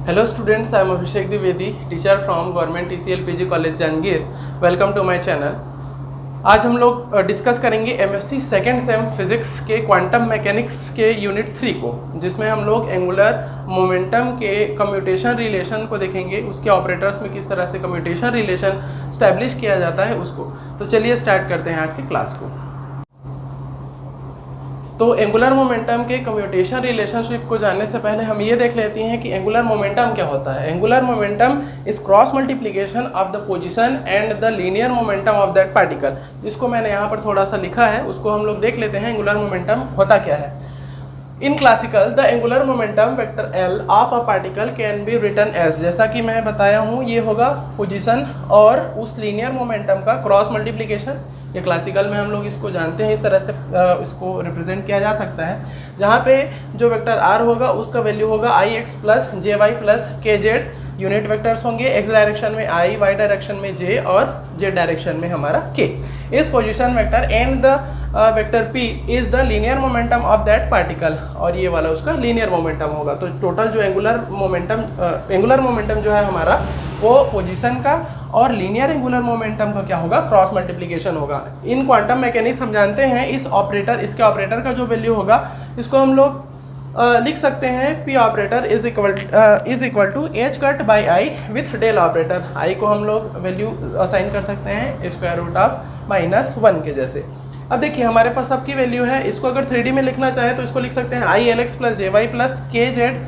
Hello students, I am Abhishek Dwivedi, teacher from Government TCL PG College Jangir. Welcome to my channel. आज हम लोग discuss करेंगे MSc second same physics के quantum mechanics के unit 3 को, जिसमें हम लोग एंगुलर मोमेंटम के कम्यूटेशन रिलेशन को देखेंगे, उसके ऑपरेटर्स में किस तरह से कम्यूटेशन रिलेशन स्टैब्लिश किया जाता है उसको। तो चलिए स्टार्ट करते हैं आज की क्लास को। तो एंगुलर मोमेंटम के कम्यूटेशन रिलेशनशिप को जानने से पहले हम ये देख लेते हैं कि एंगुलर मोमेंटम क्या होता है। Angular momentum is cross multiplication of the position and the linear momentum of that particle. जिसको मैंने यहाँ पर थोड़ा सा लिखा है उसको हम लोग देख लेते हैं एंगुलर मोमेंटम होता क्या है। In classical the angular momentum vector L of a particle can be written as, जैसा कि मैं बताया हूँ ये होगा पोजीशन और उस लीनियर मोमेंटम का क्रॉस मल्टीप्लिकेशन। ये क्लासिकल में हम लोग इसको जानते हैं, इस तरह से इसको रिप्रेजेंट किया जा सकता है, जहाँ पे जो वेक्टर आर होगा उसका वैल्यू होगा आई X plus J Y plus K Z. Unit vectors होंगे एक्स डायरेक्शन में आई, वाई डायरेक्शन में जे और जेड डायरेक्शन में हमारा के। इस position vector and the vector P is the linear momentum of that particle, और ये वाला उसका लीनियर मोमेंटम होगा। तो टोटल जो एंगुलर मोमेंटम जो है हमारा वो पोजीशन का और लीनियर एंगुलर मोमेंटम का क्या होगा, क्रॉस मल्टीप्लिकेशन होगा। इन क्वांटम मैकेनिक्स हम जानते हैं इसके ऑपरेटर का जो वैल्यू होगा इसको हम लोग लिख सकते हैं P operator is equal to H cut by I with del operator. I को हम लोग वैल्यू असाइन कर सकते हैं स्क्वायर रूट ऑफ -1 के जैसे। अब देखिए हमारे पास सबकी वैल्यू है, इसको अगर 3D में लिखना चाहे तो इसको लिख सकते हैं I L X plus J Y plus K Z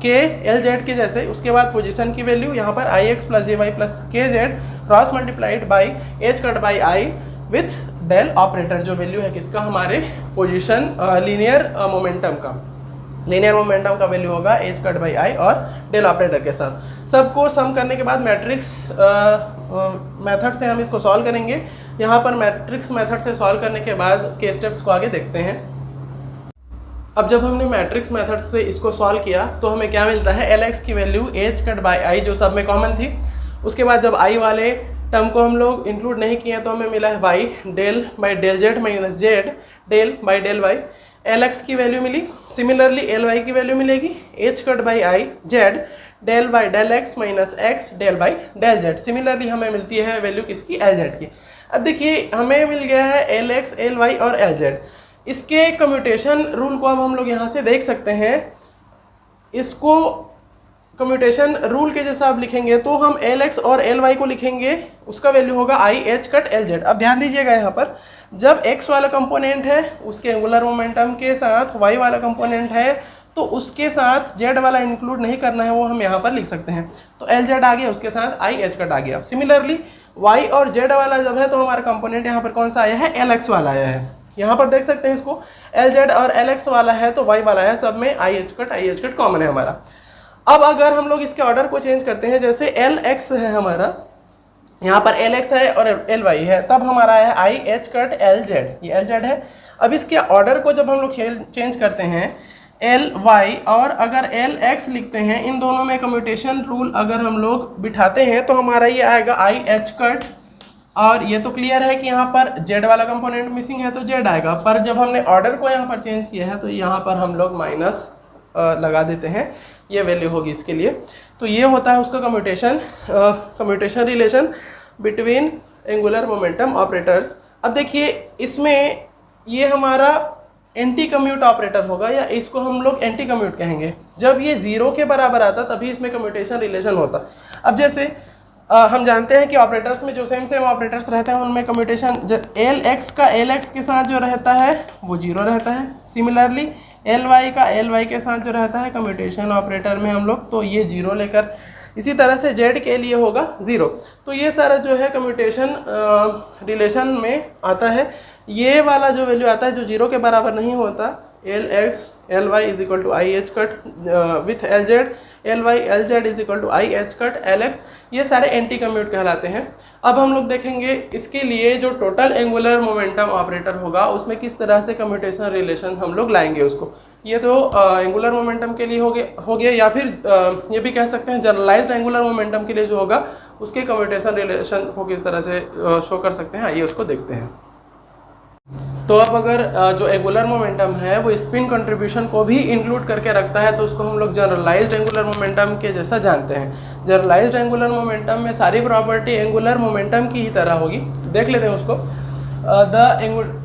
K L Z के जैसे। उसके बाद पोजीशन की वैल्यू यहाँ पर I X plus J Y plus K Z cross multiplied by H cut by I with del operator, जो value है किसका, हमारे पोजीशन लीनियर मोमेंटम का वैल्यू होगा एच कट बाई आई और डेल ऑपरेटर के साथ। सबको सम करने के बाद मैट्रिक्स मेथड से हम इसको सॉल्व करेंगे। यहाँ पर मैट्रिक्स मेथड से सॉल्व करने के बाद के स्टेप्स को आगे देखते हैं। अब जब हमने मैट्रिक्स मेथड से इसको सॉल्व किया तो हमें क्या मिलता है, एल एक्स की वैल्यू एच कट बाई आई जो सब में कॉमन थी। उसके बाद जब आई वाले टर्म को हम लोग इंक्लूड नहीं किए तो हमें मिला है Y del by del Z minus Z del by del Y. L X की वैल्यू मिली, सिमिलरली एल वाई की वैल्यू मिलेगी H cut by I Z del by del X minus X del by del Z. Similarly हमें मिलती है value किसकी, एल जेड की। अब देखिए हमें मिल गया है एल एक्स एल वाई और एल जेड। इसके कम्यूटेशन रूल को अब हम लोग यहाँ से देख सकते हैं। इसको कम्यूटेशन रूल के जैसा आप लिखेंगे तो हम एल एक्स और एल वाई को लिखेंगे, उसका वैल्यू होगा आई एच कट एल जेड। अब ध्यान दीजिएगा यहाँ पर जब एक्स वाला कंपोनेंट है उसके एंगुलर मोमेंटम के साथ वाई वाला कंपोनेंट है तो उसके साथ जेड वाला इंक्लूड नहीं करना है, वो हम यहाँ पर लिख सकते हैं। तो एल जेड आ गया, उसके साथ आई एच कट आ गया। सिमिलरली वाई और जेड वाला जब है तो हमारा कंपोनेंट यहाँ पर कौन सा आया है, एल एक्स वाला आया है। यहाँ पर देख सकते हैं इसको एल जेड और एल एक्स वाला है तो वाई वाला है, सब में आई एच कट कॉमन है हमारा। अब अगर हम लोग इसके ऑर्डर को चेंज करते हैं, जैसे एल एक्स है हमारा, यहाँ पर एल एक्स है और एल वाई है, तब हमारा है आई एच कट एल जेड, ये एल जेड है। अब इसके ऑर्डर को जब हम लोग चेंज करते हैं एल वाई और अगर एल एक्स लिखते हैं, इन दोनों में कम्यूटेशन रूल अगर हम लोग बिठाते हैं तो हमारा ये आएगा आई एच कट, और ये तो क्लियर है कि यहाँ पर जेड वाला कंपोनेंट मिसिंग है तो जेड आएगा। पर जब हमने ऑर्डर को यहाँ पर चेंज किया है तो यहाँ पर हम लोग माइनस लगा देते हैं, ये वैल्यू होगी इसके लिए। तो ये होता है उसका commutation relation between angular momentum operators. अब देखिए इसमें ये हमारा एंटी कम्यूट ऑपरेटर होगा, या इसको हम लोग एंटी कम्यूट कहेंगे। जब ये 0 के बराबर आता तभी इसमें कम्यूटेशन रिलेशन होता। अब जैसे हम जानते हैं कि ऑपरेटर्स में जो सेम ऑपरेटर्स रहते हैं उनमें कम्यूटेशन एल एक्स का एल एक्स के साथ जो रहता है वो 0 रहता है। सिमिलरली एल वाई का एल वाई के साथ जो रहता है कम्यूटेशन ऑपरेटर में हम लोग तो ये 0 लेकर, इसी तरह से जेड के लिए होगा 0। तो ये सारा जो है कम्यूटेशन रिलेशन में आता है। ये वाला जो वैल्यू आता है जो 0 के बराबर नहीं होता, L X L Y is equal to I H cut with L Z, L Y L Z is equal to I H cut L X, ये सारे एंटी कम्यूट कहलाते हैं। अब हम लोग देखेंगे इसके लिए जो टोटल एंगुलर मोमेंटम ऑपरेटर होगा उसमें किस तरह से कम्यूटेशन रिलेशन हम लोग लाएंगे उसको। ये तो एंगुलर मोमेंटम के लिए हो गया, या फिर ये भी कह सकते हैं जनरलाइज्ड एंगुलर मोमेंटम के लिए जो होगा उसके कम्यूटेशन रिलेशन को किस तरह से शो कर सकते हैं, आइए उसको देखते हैं। तो अब अगर जो एंगुलर मोमेंटम है वो स्पिन कंट्रीब्यूशन को भी इंक्लूड करके रखता है तो उसको हम लोग जनरलाइज्ड एंगुलर मोमेंटम के जैसा जानते हैं। जनरलाइज्ड एंगुलर मोमेंटम में सारी प्रॉपर्टी एंगुलर मोमेंटम की ही तरह होगी। देख लेते हैं उसको। The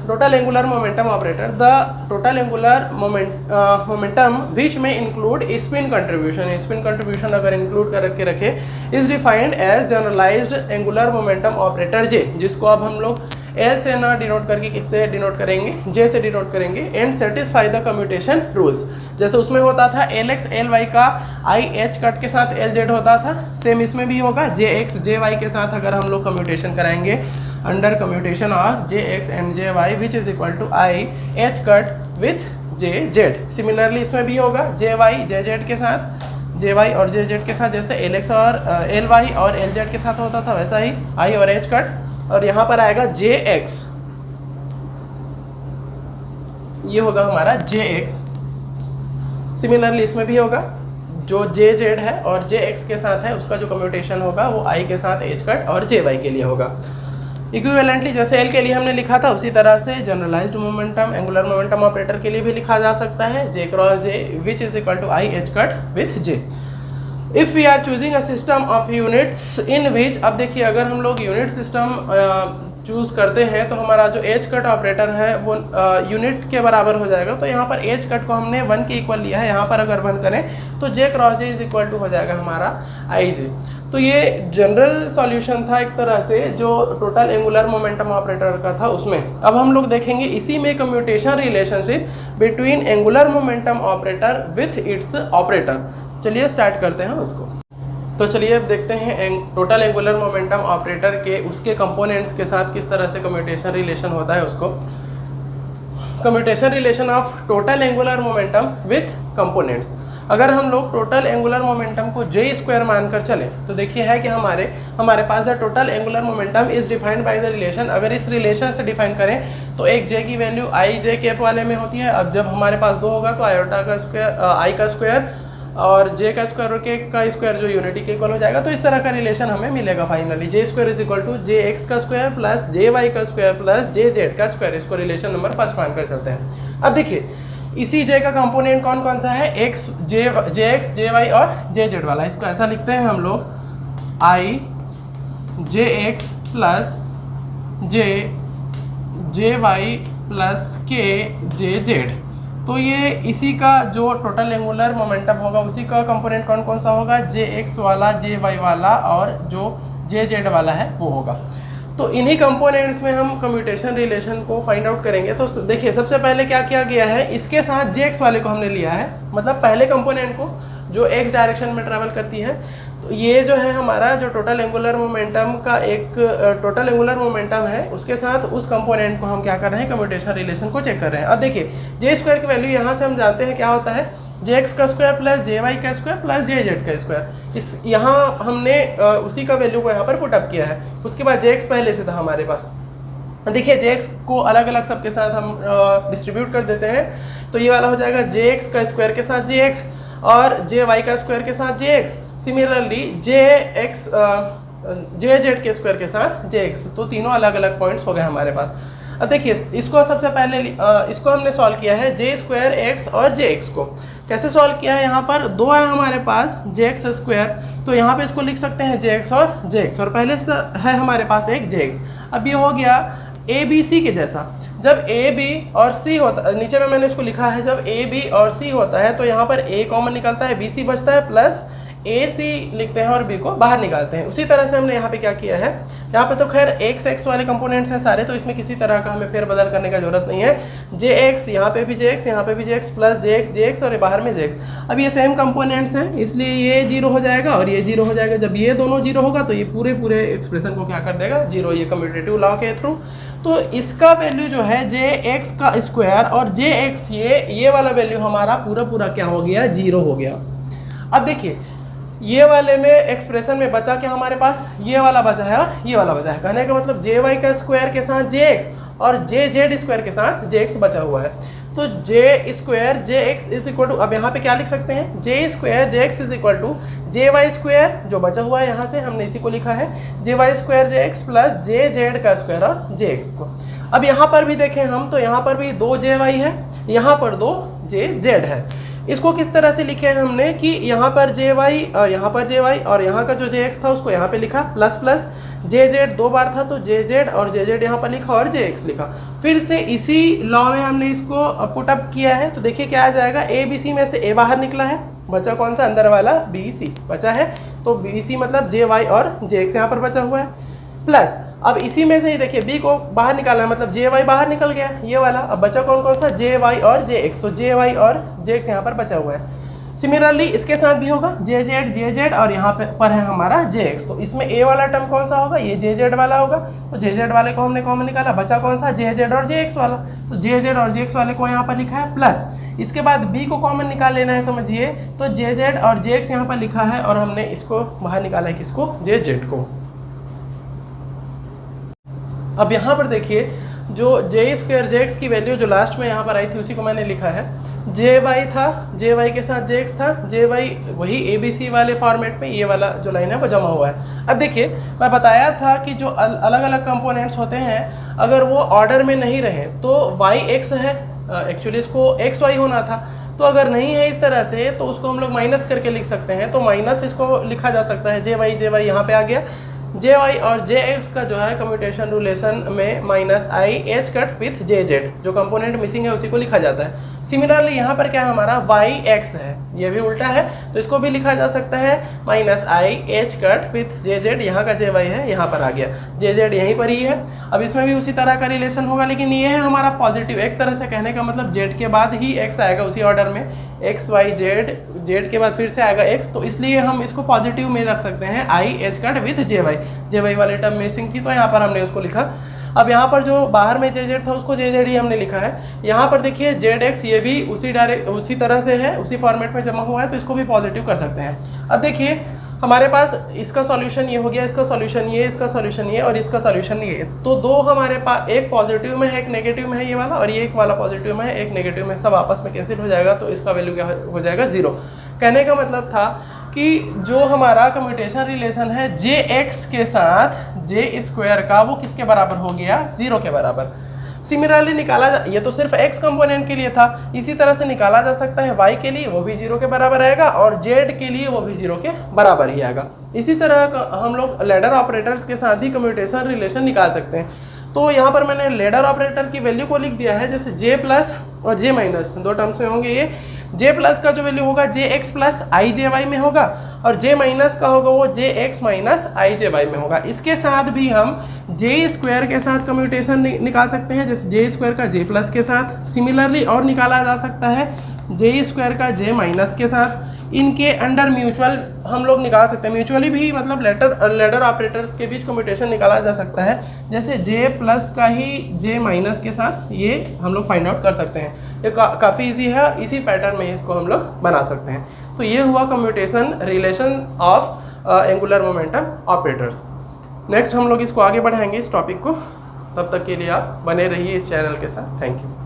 total angular momentum operator, the total angular momentum which में include spin contribution, spin contribution अगर इंक्लूड करके रखे, is defined as generalised angular momentum operator J, जिसको अब हम लोग एल से ना डिनोट करके किससे डिनोट करेंगे, जे से डिनोट करेंगे। And satisfy the commutation rules, जैसे उसमें होता था एल एक्स एल वाई का आई एच कट के साथ एल जेड होता था, सेम इसमें भी होगा जे एक्स जे वाई के साथ अगर हम लोग कम्यूटेशन कराएंगे under commutation of J X and J Y which is equal to I H cut with J Z. Similarly इसमें भी होगा जे वाई जे जेड के साथ, जे वाई और जे जेड के साथ, जैसे एल एक्स और एल वाई और एल जेड के साथ होता था वैसा ही आई और एच कट, और यहाँ पर आएगा जे एक्स, ये होगा हमारा जे एक्स। सिमिलरली इसमें भी होगा जो जे जेड है और जे एक्स के साथ है उसका जो कम्यूटेशन होगा वो आई के साथ एच कट और जे वाई के लिए होगा। इक्विवेलेंटली जैसे एल के लिए हमने लिखा था उसी तरह से generalised momentum angular momentum operator के लिए भी लिखा जा सकता है, J cross J which is equal to I H cut with J. If we are choosing a system of units in which, अब देखिए अगर हम लोग यूनिट सिस्टम चूज करते हैं तो हमारा जो एच कट ऑपरेटर है वो यूनिट के बराबर हो जाएगा। तो यहाँ पर एच कट को हमने 1 के इक्वल लिया है, यहाँ पर अगर 1 करें तो J cross J is equal to हो जाएगा हमारा आई जे। तो ये जनरल सॉल्यूशन था एक तरह से जो टोटल एंगुलर मोमेंटम ऑपरेटर का था उसमें। अब हम लोग देखेंगे इसी में commutation relationship between angular momentum operator with its operator. चलिए स्टार्ट करते हैं उसको। तो चलिए अब देखते हैं टोटल एंगुलर मोमेंटम ऑपरेटर के उसके कंपोनेंट्स के साथ किस तरह से कम्यूटेशन रिलेशन होता है उसको। Commutation relation of total angular momentum with components. अगर हम लोग टोटल एंगुलर मोमेंटम को जे स्क्वायर मानकर चले तो देखिए है कि हमारे पास the total angular momentum is defined by the relation. अगर इस रिलेशन से डिफाइन करें तो एक जे की वैल्यू आई जे कैप वाले में होती है। अब जब हमारे पास 2 होगा तो आयोटा का स्क्वायर आई का स्क्वायर और जे का स्क्वायर और के का स्क्वायर जो यूनिटी के इक्वल हो जाएगा। तो इस तरह का रिलेशन हमें मिलेगा फाइनली। J square is equal to J X का स्क्वायर प्लस जे वाई का स्क्वायर प्लस जे जेड का स्क्वायर। इसको रिलेशन नंबर फर्स्ट मानकर चलते हैं। अब देखिए इसी जे का कंपोनेंट कौन कौन सा है, एक्स जे एक्स जे वाई और जे जेड वाला। इसको ऐसा लिखते हैं हम लोग आई जे x plus J Y plus के जे जेड। तो ये इसी का जो टोटल एंगुलर मोमेंटम होगा उसी का कंपोनेंट कौन कौन सा होगा, जे एक्स वाला जे वाई वाला और जो जे जेड वाला है वो होगा। तो इन्हीं कंपोनेंट्स में हम कम्यूटेशन रिलेशन को फाइंड आउट करेंगे। तो देखिए सबसे पहले क्या किया गया है, इसके साथ जे एक्स वाले को हमने लिया है, मतलब पहले कंपोनेंट को जो एक्स डायरेक्शन में ट्रैवल करती है। तो ये जो है हमारा जो टोटल एंगुलर मोमेंटम का एक टोटल एंगुलर मोमेंटम है उसके साथ उस कंपोनेंट को हम क्या कर रहे हैं, कम्यूटेशन रिलेशन को चेक कर रहे हैं। अब देखिए जे स्क्वायर की वैल्यू यहाँ से हम जानते हैं क्या होता है, जे एक्स का स्क्वायर प्लस जे वाई का स्क्वायर प्लस जे जेड का स्क्वायर। इस यहाँ हमने उसी का वैल्यू को यहाँ पर पुटअप किया है। उसके बाद जे एक्स पहले से था हमारे पास। देखिए जे एक्स को अलग अलग सबके साथ हम डिस्ट्रीब्यूट कर देते हैं। तो ये वाला हो जाएगा जे एक्स का स्क्वायर के साथ जे एक्स और जे वाई का स्क्वायर के साथ जे एक्स। सिमिलरली जे जेड के स्क्वायर के साथ जे एक्स। तो तीनों अलग अलग पॉइंट्स हो गए हमारे पास। अब देखिए इसको सबसे पहले इसको हमने सॉल्व किया है जे स्क्वायर एक्स और जे एक्स को। कैसे सॉल्व किया है, यहाँ पर 2 है हमारे पास जे एक्स स्क्वायर, तो यहाँ पे इसको लिख सकते हैं जे एक्स और पहले से है हमारे पास एक जे एक्स। अब ये हो गया ए बी सी के जैसा। जब ए बी और सी होता, नीचे में मैंने इसको लिखा है, जब ए बी और सी होता है तो यहाँ पर ए कॉमन निकलता है, बी सी बचता है, प्लस ए सी लिखते हैं और बी को बाहर निकालते हैं। उसी तरह से हमने यहाँ पे क्या किया है, यहाँ पे तो खैर एक्स एक्स वाले कंपोनेंट्स हैं सारे, तो इसमें किसी तरह का हमें फेर बदल करने का जरूरत नहीं है। जे एक्स यहाँ पे भी जे एक्स, यहाँ पे भी जे एक्स प्लस जे एक्स और ये बाहर में जे एक्स। अब ये सेम कंपोनेंट्स हैं इसलिए ये 0 हो जाएगा और ये 0 हो जाएगा। जब ये दोनों 0 होगा तो ये पूरे एक्सप्रेशन को क्या कर देगा, 0। ये कम्यूटेटिव लॉ के थ्रू। तो इसका वैल्यू जो है जे एक्स का स्क्वायर और जे एक्स ये वाला वैल्यू हमारा पूरा क्या हो गया, 0 हो गया। अब देखिए ये वाले में एक्सप्रेशन में बचा क्या हमारे पास, ये वाला बचा है और ये वाला बचा है। कहने का मतलब जे वाई का स्क्वायर के साथ जे एक्स और जे जेड स्क्वायर के साथ जे एक्स बचा हुआ है। तो J square J X is equal to, अब यहाँ पे क्या लिख सकते हैं, J square J X is equal to J Y square जो बचा हुआ है यहाँ से हमने इसी को लिखा है, जे Y square J x plus J Z का स्क्वायर और जे एक्स को। अब यहाँ पर भी देखें हम तो यहाँ पर भी 2 जे वाई है, यहाँ पर 2 जे जेड है। इसको किस तरह से लिखे हैं हमने कि यहाँ पर जे वाई और यहाँ पर जे वाई और यहाँ का जो जे एक्स था उसको यहाँ पे लिखा प्लस प्लस जे जेड 2 बार था तो जे जेड और जे जेड यहाँ पर लिखा और जे एक्स लिखा। फिर से इसी लॉ में हमने इसको पुट अप किया है तो देखिए क्या आ जाएगा, ए बी सी में से ए बाहर निकला है, बचा कौन सा, अंदर वाला बी सी बचा है, तो बी सी मतलब जे वाई और जे एक्स यहाँ पर बचा हुआ है, प्लस अब इसी में से ही देखिए बी को बाहर निकालना है मतलब जे वाई बाहर निकल गया ये वाला, अब बचा कौन कौन सा, जे वाई और जे एक्स, तो जे वाई और जे एक्स यहाँ पर बचा हुआ है। सिमिलरली इसके साथ भी होगा जे जेड और यहाँ पर है हमारा जे एक्स, तो इसमें ए वाला टर्म कौन सा होगा, ये जे जेड वाला होगा, तो जे जेड वाले को हमने कॉमन निकाला, बचा कौन सा, जे जेड और जे एक्स वाला, तो जे जेड और जे एक्स वाले को यहाँ पर लिखा है प्लस इसके बाद बी को कॉमन निकाल लेना है समझिए, तो जे जेड और जे एक्स यहाँ पर लिखा है और हमने इसको बाहर निकाला है किसको, जे जेड को। अब यहाँ पर देखिए जो जे स्क्वायर जे एक्स की वैल्यू जो लास्ट में यहाँ पर आई थी उसी को मैंने लिखा है, जे वाई था, जे वाई के साथ जे एक्स था, जे वाई वही ए बी सी वाले फॉर्मेट में, ये वाला जो लाइन है वो जमा हुआ है। अब देखिए मैं बताया था कि जो अलग अलग कंपोनेंट्स होते हैं अगर वो ऑर्डर में नहीं रहे तो वाई एक्स है, एक्चुअली इसको एक्स वाई होना था, तो अगर नहीं है इस तरह से तो उसको हम लोग माइनस करके लिख सकते हैं, तो माइनस इसको लिखा जा सकता है, जे वाई यहाँ पे आ गया, जे वाई और जे एक्स का जो है कम्यूटेशन रिलेशन में minus I H cut with J Z, जो कंपोनेंट मिसिंग है उसी को लिखा जाता है। सिमिलरली यहाँ पर क्या है हमारा वाई एक्स है, ये भी उल्टा है तो इसको भी लिखा जा सकता है minus I H cut with J Z, यहाँ का जे वाई है यहाँ पर आ गया, जे जेड यहीं पर ही है। अब इसमें भी उसी तरह का रिलेशन होगा लेकिन ये है हमारा पॉजिटिव, एक तरह से कहने का मतलब जेड के बाद ही एक्स आएगा उसी ऑर्डर में, एक्स वाई जेड, जेड के बाद फिर से आएगा एक्स, तो इसलिए हम इसको पॉजिटिव में रख सकते हैं I H cut with J Y वाली टर्म मिसिंग थी तो यहाँ पर हमने उसको लिखा। अब यहाँ पर जो बाहर में जे जेड था उसको जे जेड ही हमने लिखा है। यहाँ पर देखिए जेड एक्स ये भी उसी तरह से है, उसी फॉर्मेट में जमा हुआ है तो इसको भी पॉजिटिव कर सकते हैं। अब देखिए हमारे पास इसका सॉल्यूशन ये हो गया, इसका सॉल्यूशन ये, इसका सॉल्यूशन ये और इसका सॉल्यूशन ये, तो दो हमारे पास एक पॉजिटिव में है एक नेगेटिव में है ये वाला, और ये एक वाला पॉजिटिव में है एक नेगेटिव में, सब आपस में कैंसिल हो जाएगा तो इसका वैल्यू क्या हो जाएगा, 0। कहने का मतलब था कि जो हमारा कम्यूटेशन रिलेशन है जे एक्स के साथ जे स्क्वायर का वो किसके बराबर हो गया, 0 के बराबर। सिमिलरली निकाला ये तो सिर्फ x कंपोनेंट के लिए था, इसी तरह से निकाला जा सकता है y के लिए, वो भी 0 के बराबर आएगा और z के लिए वो भी 0 के बराबर ही आएगा। इसी तरह हम लोग लैडर ऑपरेटर्स के साथ ही कम्यूटेशन रिलेशन निकाल सकते हैं। तो यहाँ पर मैंने लैडर ऑपरेटर की वैल्यू को लिख दिया है, जैसे j प्लस और j माइनस दो टर्म्स में होंगे ये, j प्लस का जो वैल्यू होगा जे एक्स प्लस आई जे वाई में होगा और j माइनस का होगा वो जे एक्स माइनस आई जे वाई में होगा। इसके साथ भी हम जे स्क्वायर के साथ कम्यूटेशन निकाल सकते हैं, जैसे जे स्क्वायर का जे प्लस के साथ, सिमिलरली और निकाला जा सकता है जे स्क्वायर का जे माइनस के साथ। इनके अंडर म्यूचुअल हम लोग निकाल सकते हैं, म्यूचुअली भी मतलब लैडर ऑपरेटर्स के बीच कम्यूटेशन निकाला जा सकता है, जैसे जे प्लस का ही जे माइनस के साथ ये हम लोग फाइंड आउट कर सकते हैं। ये काफ़ी इजी है, इसी पैटर्न में इसको हम लोग बना सकते हैं। तो ये हुआ commutation relation of angular momentum operators. Next हम लोग इसको आगे बढ़ाएंगे इस टॉपिक को, तब तक के लिए आप बने रहिए इस चैनल के साथ। Thank you.